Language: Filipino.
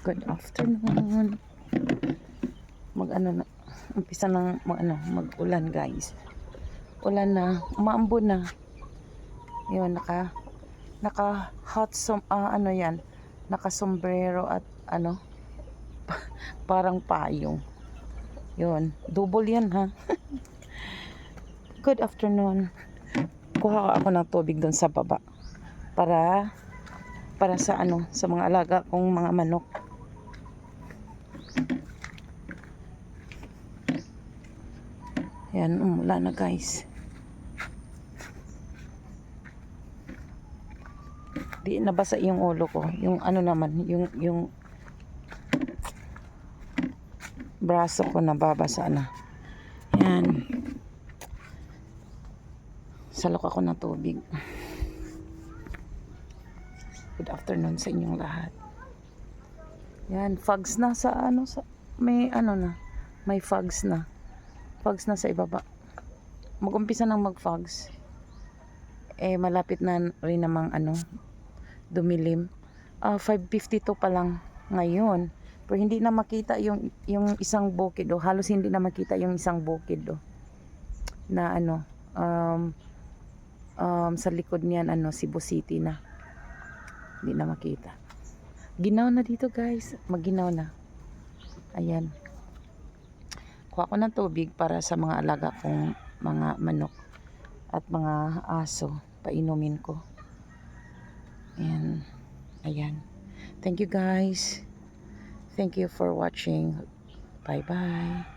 Good afternoon. Umpisa ng mag-ulan, guys. Ulan na, umaambon na. Yun, naka yan, naka sombrero at parang payong. Yun, double yan ha. Good afternoon. Kuha ako ng tubig doon sa baba para sa sa mga alaga kong mga manok. Yan, wala na guys. Di nabasa yung ulo ko. Yung naman, yung braso ko nababasa na. Yan. Salok ako ng tubig. Good afternoon sa inyong lahat. Yan, fogs na sa may may fogs na. Fogs na sa ibaba. Mag-umpisa nang mag-fogs. Malapit na rin namang dumilim. 5:52 pa lang ngayon. Pero hindi na makita yung isang bukid halos hindi na makita yung isang bukid na sa likod niyan Cebu City na. Hindi na makita. Ginaw na dito guys. Magginaw na. Ayan. Kuha ko ng tubig para sa mga alaga kong mga manok at mga aso. Painumin ko. Ayan. Thank you guys. Thank you for watching. Bye bye.